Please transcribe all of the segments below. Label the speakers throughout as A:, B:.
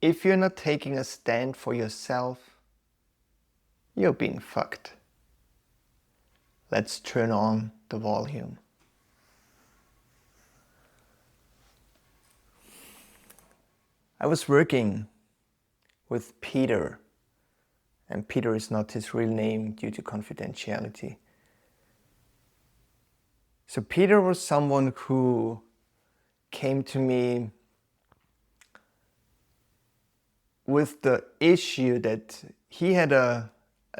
A: if you're not taking a stand for yourself, you're being fucked. Let's turn on the volume. I was working with Peter, and Peter is not his real name due to confidentiality. So Peter was someone who came to me with the issue that he had a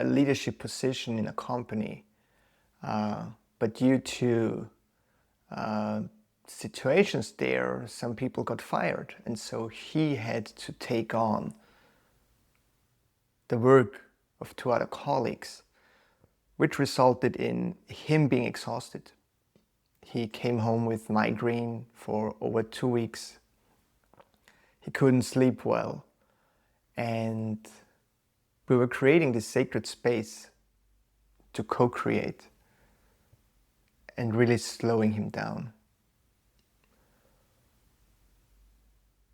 A: leadership position in a company, but due to situations there, some people got fired, and so he had to take on the work of 2 other colleagues, which resulted in him being exhausted. He came home with migraine for over 2 weeks. He couldn't sleep well. And we were creating this sacred space to co-create and really slowing him down.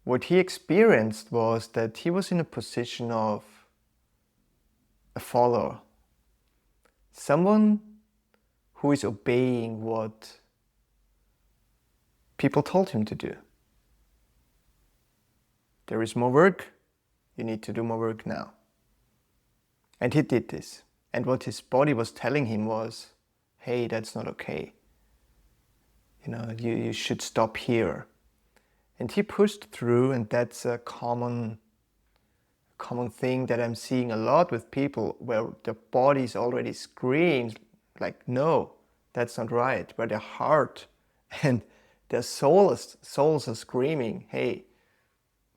A: What he experienced was that he was in a position of a follower, someone who is obeying what people told him to do. There is more work, you need to do more work now. And he did this. And what his body was telling him was, hey, that's not okay. You should stop here. And he pushed through, and that's a common thing that I'm seeing a lot with people where their bodies already screams like, no, that's not right. Where their heart and their souls are screaming, hey,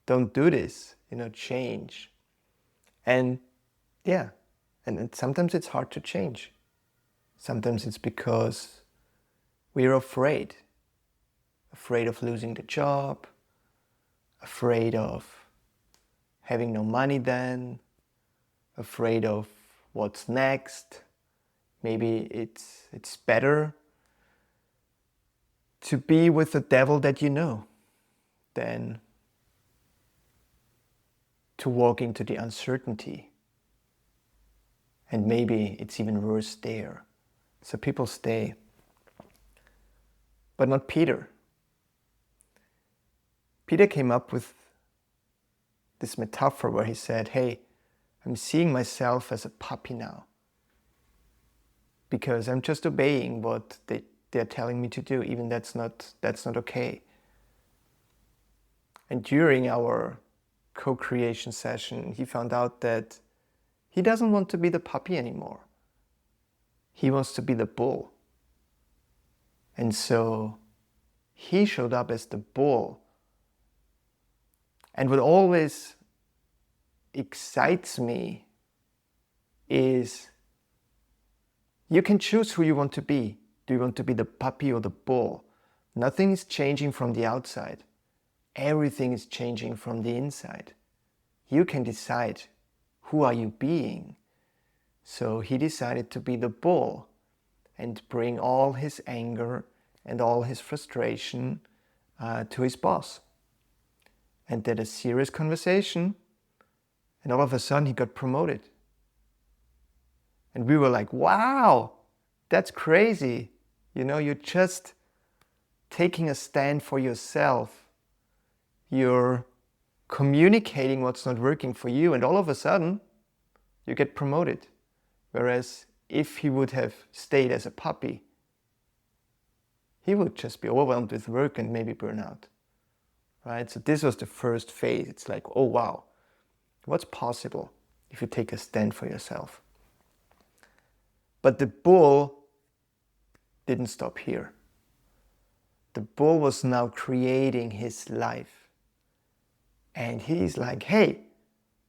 A: don't do this, change. And yeah, and sometimes it's hard to change. Sometimes it's because we're afraid of losing the job, afraid of having no money then, afraid of what's next. Maybe it's better to be with the devil that you know than to walk into the uncertainty. And maybe it's even worse there. So people stay. But not Peter. Peter came up with this metaphor where he said, hey, I'm seeing myself as a puppy now, because I'm just obeying what they're telling me to do, even that's not okay. And during our co-creation session, he found out that he doesn't want to be the puppy anymore. He wants to be the bull. And so he showed up as the bull. And what always excites me is you can choose who you want to be. Do you want to be the puppy or the bull? Nothing is changing from the outside. Everything is changing from the inside. You can decide who are you being. So he decided to be the bull and bring all his anger and all his frustration to his boss. And did a serious conversation, and all of a sudden he got promoted. And we were like, wow, that's crazy. You're just taking a stand for yourself. You're communicating what's not working for you, and all of a sudden you get promoted. Whereas if he would have stayed as a puppy, he would just be overwhelmed with work and maybe burn out. Right? So this was the first phase. It's like, oh wow, what's possible if you take a stand for yourself? But the bull didn't stop here. The bull was now creating his life. And he's like, hey,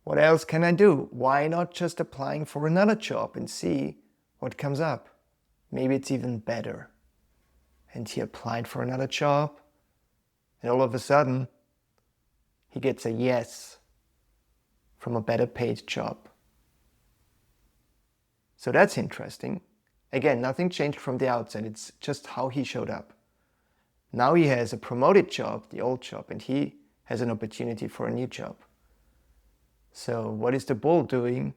A: what else can I do? Why not just applying for another job and see what comes up? Maybe it's even better. And he applied for another job. And all of a sudden, he gets a yes from a better paid job. So that's interesting. Again, nothing changed from the outside. It's just how he showed up. Now he has a promoted job, the old job, and he has an opportunity for a new job. So what is the bull doing?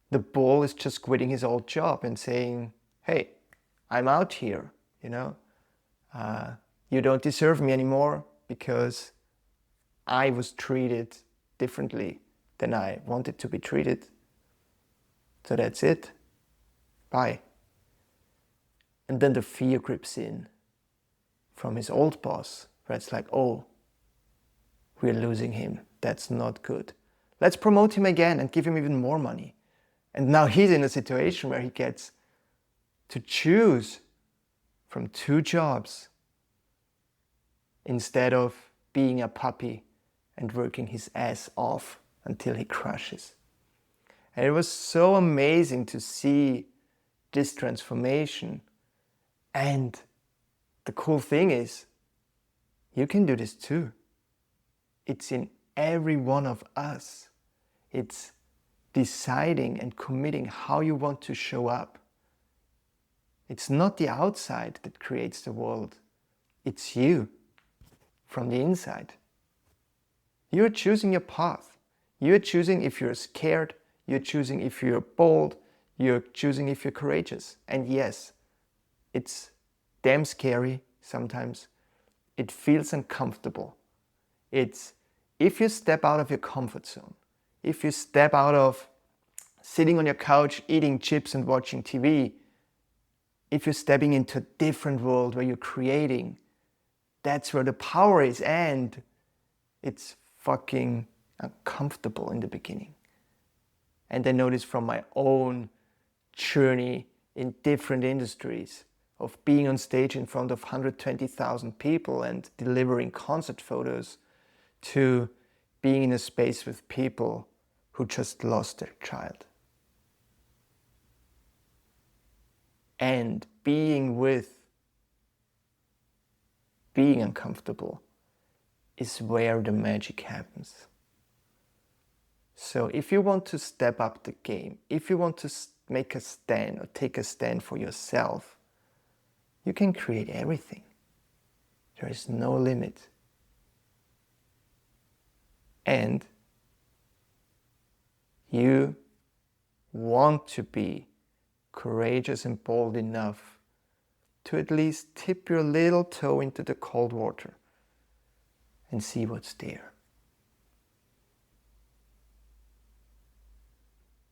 A: The bull is just quitting his old job and saying, hey, I'm out here, you know. You don't deserve me anymore because I was treated differently than I wanted to be treated. So that's it. Bye. And then the fear creeps in from his old boss, where it's like, oh, we're losing him. That's not good. Let's promote him again and give him even more money. And now he's in a situation where he gets to choose from 2 jobs instead of being a puppy and working his ass off until he crashes. And it was so amazing to see this transformation. And the cool thing is, you can do this too. It's in every one of us. It's deciding and committing how you want to show up. It's not the outside that creates the world. It's you from the inside. You're choosing your path. You're choosing if you're scared. You're choosing if you're bold. You're choosing if you're courageous. And yes, it's damn scary sometimes. It feels uncomfortable. It's if you step out of your comfort zone, if you step out of sitting on your couch eating chips and watching TV, if you're stepping into a different world where you're creating, that's where the power is, and it's fucking uncomfortable in the beginning. And I know this from my own journey in different industries of being on stage in front of 120,000 people and delivering concert photos to being in a space with people who just lost their child. And being uncomfortable is where the magic happens. So if you want to step up the game, if you want to make a stand or take a stand for yourself, you can create everything. There is no limit. And you want to be courageous and bold enough to at least tip your little toe into the cold water and see what's there.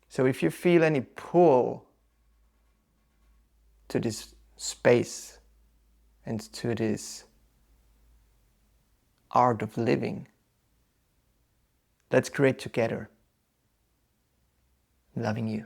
A: So if you feel any pull to this space and to this art of living, let's create together. Loving you.